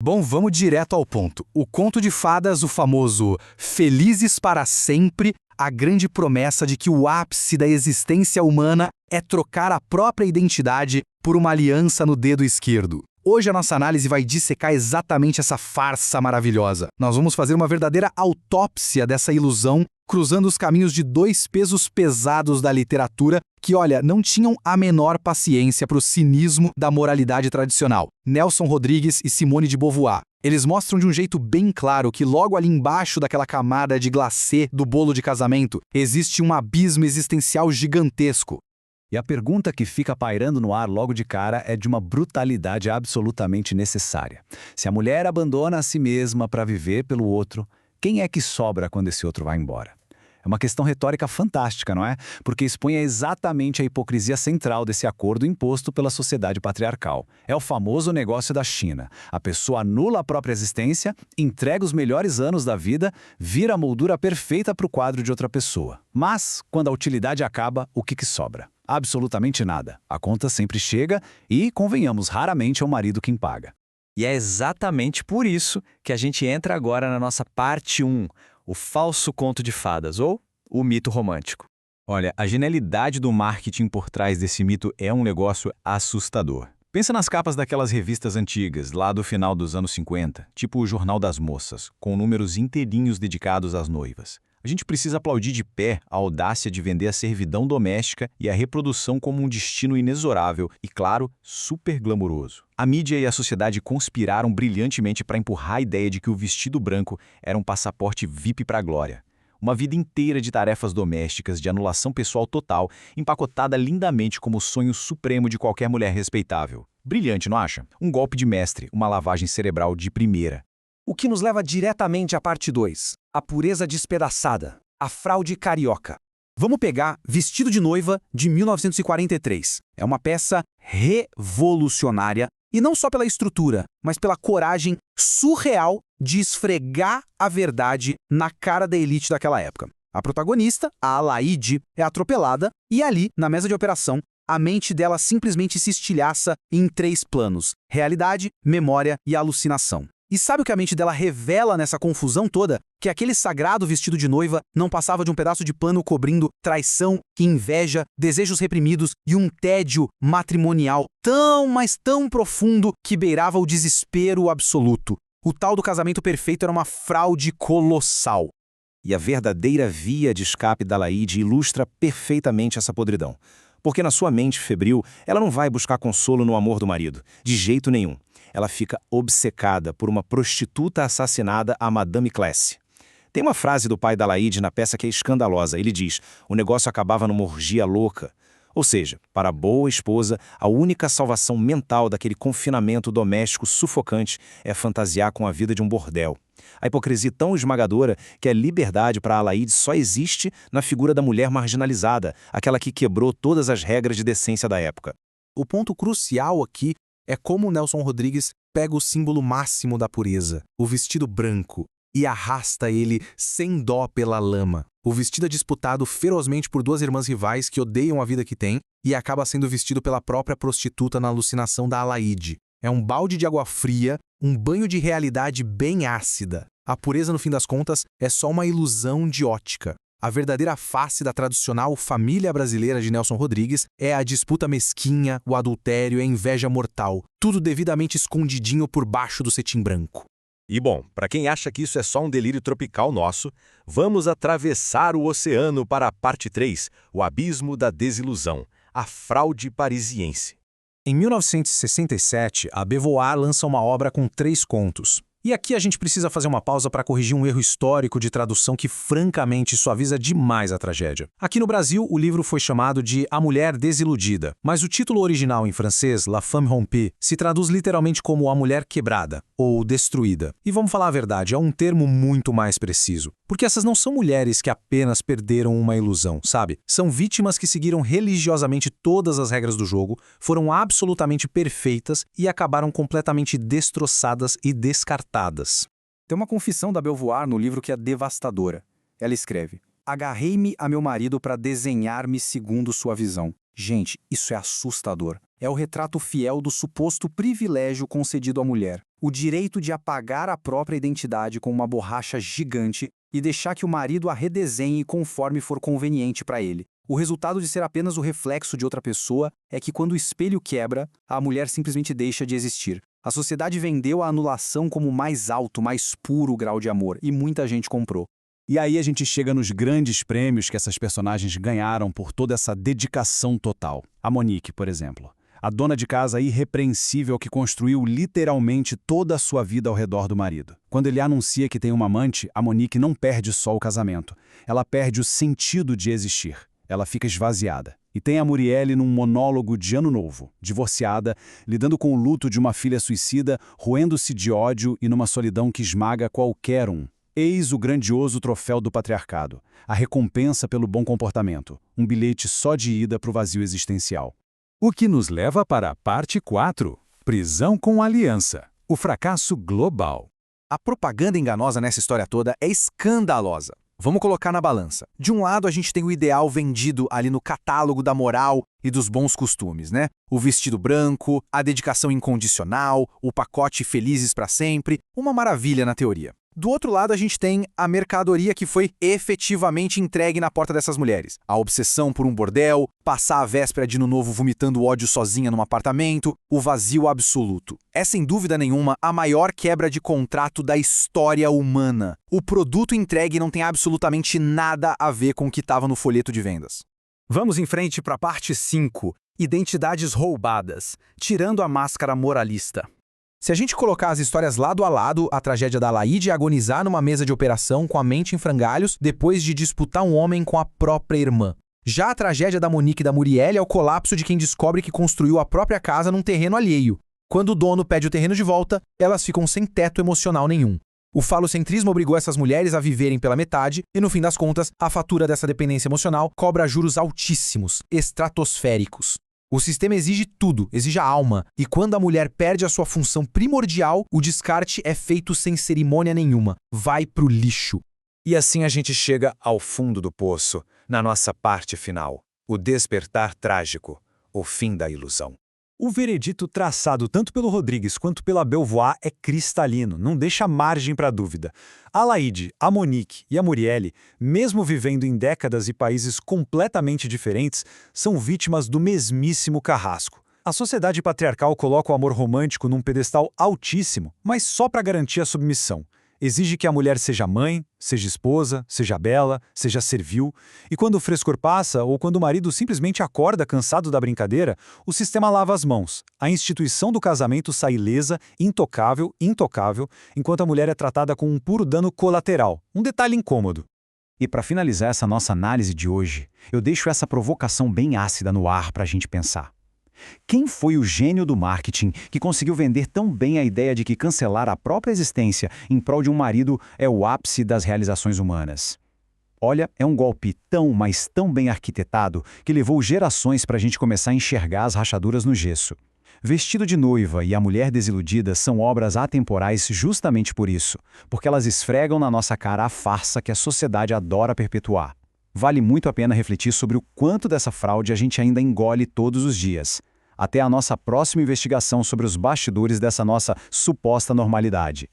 Bom, vamos direto ao ponto. O conto de fadas, o famoso Felizes para Sempre, a grande promessa de que o ápice da existência humana é trocar a própria identidade por uma aliança no dedo esquerdo. Hoje a nossa análise vai dissecar exatamente essa farsa maravilhosa. Nós vamos fazer uma verdadeira autópsia dessa ilusão, cruzando os caminhos de dois pesos pesados da literatura que, olha, não tinham a menor paciência para o cinismo da moralidade tradicional. Nelson Rodrigues e Simone de Beauvoir. Eles mostram de um jeito bem claro que logo ali embaixo daquela camada de glacê do bolo de casamento existe um abismo existencial gigantesco. E a pergunta que fica pairando no ar logo de cara é de uma brutalidade absolutamente necessária. Se a mulher abandona a si mesma para viver pelo outro, quem é que sobra quando esse outro vai embora? É uma questão retórica fantástica, não é? Porque expõe exatamente a hipocrisia central desse acordo imposto pela sociedade patriarcal. É o famoso negócio da China. A pessoa anula a própria existência, entrega os melhores anos da vida, vira a moldura perfeita para o quadro de outra pessoa. Mas, quando a utilidade acaba, o que sobra? Absolutamente nada. A conta sempre chega e, convenhamos, raramente é o marido quem paga. E é exatamente por isso que a gente entra agora na nossa parte 1, o falso conto de fadas, ou o mito romântico. Olha, a genialidade do marketing por trás desse mito é um negócio assustador. Pensa nas capas daquelas revistas antigas, lá do final dos anos 50, tipo o Jornal das Moças, com números inteirinhos dedicados às noivas. A gente precisa aplaudir de pé a audácia de vender a servidão doméstica e a reprodução como um destino inexorável e, claro, super glamuroso. A mídia e a sociedade conspiraram brilhantemente para empurrar a ideia de que o vestido branco era um passaporte VIP para a glória. Uma vida inteira de tarefas domésticas, de anulação pessoal total, empacotada lindamente como o sonho supremo de qualquer mulher respeitável. Brilhante, não acha? Um golpe de mestre, uma lavagem cerebral de primeira. O que nos leva diretamente à parte 2, a pureza despedaçada, a fraude carioca. Vamos pegar Vestido de Noiva, de 1943. É uma peça revolucionária, e não só pela estrutura, mas pela coragem surreal de esfregar a verdade na cara da elite daquela época. A protagonista, a Alaide, é atropelada e ali, na mesa de operação, a mente dela simplesmente se estilhaça em 3 planos: realidade, memória e alucinação. E sabe o que a mente dela revela nessa confusão toda? Que aquele sagrado vestido de noiva não passava de um pedaço de pano cobrindo traição, inveja, desejos reprimidos e um tédio matrimonial tão, mas tão profundo que beirava o desespero absoluto. O tal do casamento perfeito era uma fraude colossal. E a verdadeira via de escape da Alaide ilustra perfeitamente essa podridão. Porque na sua mente febril, ela não vai buscar consolo no amor do marido, de jeito nenhum. Ela fica obcecada por uma prostituta assassinada, a Madame Classe. Tem uma frase do pai da Alaide na peça que é escandalosa. Ele diz: o negócio acabava numa orgia louca. Ou seja, para a boa esposa, a única salvação mental daquele confinamento doméstico sufocante é fantasiar com a vida de um bordel. A hipocrisia tão esmagadora que a liberdade para a Alaide só existe na figura da mulher marginalizada, aquela que quebrou todas as regras de decência da época. O ponto crucial aqui é como Nelson Rodrigues pega o símbolo máximo da pureza, o vestido branco, e arrasta ele sem dó pela lama. O vestido é disputado ferozmente por 2 irmãs rivais que odeiam a vida que têm e acaba sendo vestido pela própria prostituta na alucinação da Alaide. É um balde de água fria, um banho de realidade bem ácida. A pureza, no fim das contas, é só uma ilusão de ótica. A verdadeira face da tradicional família brasileira de Nelson Rodrigues é a disputa mesquinha, o adultério e a inveja mortal, tudo devidamente escondidinho por baixo do cetim branco. E bom, para quem acha que isso é só um delírio tropical nosso, vamos atravessar o oceano para a parte 3, o abismo da desilusão, a fraude parisiense. Em 1967, a Beauvoir lança uma obra com 3 contos. E aqui a gente precisa fazer uma pausa para corrigir um erro histórico de tradução que francamente suaviza demais a tragédia. Aqui no Brasil, o livro foi chamado de A Mulher Desiludida, mas o título original em francês, La Femme Rompue, se traduz literalmente como A Mulher Quebrada, ou Destruída. E vamos falar a verdade, é um termo muito mais preciso. Porque essas não são mulheres que apenas perderam uma ilusão, sabe? São vítimas que seguiram religiosamente todas as regras do jogo, foram absolutamente perfeitas e acabaram completamente destroçadas e descartadas. Tem uma confissão da Beauvoir no livro que é devastadora. Ela escreve: agarrei-me a meu marido para desenhar-me segundo sua visão. Gente, isso é assustador. É o retrato fiel do suposto privilégio concedido à mulher, o direito de apagar a própria identidade com uma borracha gigante e deixar que o marido a redesenhe conforme for conveniente para ele. O resultado de ser apenas o reflexo de outra pessoa é que quando o espelho quebra, a mulher simplesmente deixa de existir. A sociedade vendeu a anulação como o mais alto, mais puro grau de amor, e muita gente comprou. E aí a gente chega nos grandes prêmios que essas personagens ganharam por toda essa dedicação total. A Monique, por exemplo. A dona de casa irrepreensível que construiu literalmente toda a sua vida ao redor do marido. Quando ele anuncia que tem uma amante, a Monique não perde só o casamento. Ela perde o sentido de existir. Ela fica esvaziada. E tem a Muriel num monólogo de ano novo, divorciada, lidando com o luto de uma filha suicida, roendo-se de ódio e numa solidão que esmaga qualquer um. Eis o grandioso troféu do patriarcado, a recompensa pelo bom comportamento, um bilhete só de ida para o vazio existencial. O que nos leva para a parte 4, prisão com aliança, o fracasso global. A propaganda enganosa nessa história toda é escandalosa. Vamos colocar na balança. De um lado, a gente tem o ideal vendido ali no catálogo da moral e dos bons costumes, né? O vestido branco, a dedicação incondicional, o pacote felizes para sempre, uma maravilha na teoria. Do outro lado, a gente tem a mercadoria que foi efetivamente entregue na porta dessas mulheres. A obsessão por um bordel, passar a véspera de Ano Novo vomitando ódio sozinha num apartamento, o vazio absoluto. É, sem dúvida nenhuma, a maior quebra de contrato da história humana. O produto entregue não tem absolutamente nada a ver com o que estava no folheto de vendas. Vamos em frente para a parte 5, identidades roubadas, tirando a máscara moralista. Se a gente colocar as histórias lado a lado, a tragédia da Laíde é agonizar numa mesa de operação com a mente em frangalhos depois de disputar um homem com a própria irmã. Já a tragédia da Monique e da Muriel é o colapso de quem descobre que construiu a própria casa num terreno alheio. Quando o dono pede o terreno de volta, elas ficam sem teto emocional nenhum. O falocentrismo obrigou essas mulheres a viverem pela metade e, no fim das contas, a fatura dessa dependência emocional cobra juros altíssimos, estratosféricos. O sistema exige tudo, exige a alma, e quando a mulher perde a sua função primordial, o descarte é feito sem cerimônia nenhuma. Vai pro lixo. E assim a gente chega ao fundo do poço, na nossa parte final, o despertar trágico, o fim da ilusão. O veredito traçado tanto pelo Rodrigues quanto pela Belvoir é cristalino, não deixa margem para dúvida. A Laíde, a Monique e a Muriel, mesmo vivendo em décadas e países completamente diferentes, são vítimas do mesmíssimo carrasco. A sociedade patriarcal coloca o amor romântico num pedestal altíssimo, mas só para garantir a submissão. Exige que a mulher seja mãe, seja esposa, seja bela, seja servil, e quando o frescor passa ou quando o marido simplesmente acorda cansado da brincadeira, o sistema lava as mãos. A instituição do casamento sai ilesa, intocável, enquanto a mulher é tratada com um puro dano colateral, um detalhe incômodo. E para finalizar essa nossa análise de hoje, eu deixo essa provocação bem ácida no ar para a gente pensar. Quem foi o gênio do marketing que conseguiu vender tão bem a ideia de que cancelar a própria existência em prol de um marido é o ápice das realizações humanas? Olha, é um golpe tão, mas tão bem arquitetado que levou gerações para a gente começar a enxergar as rachaduras no gesso. Vestido de Noiva e A Mulher Desiludida são obras atemporais justamente por isso, porque elas esfregam na nossa cara a farsa que a sociedade adora perpetuar. Vale muito a pena refletir sobre o quanto dessa fraude a gente ainda engole todos os dias. Até a nossa próxima investigação sobre os bastidores dessa nossa suposta normalidade.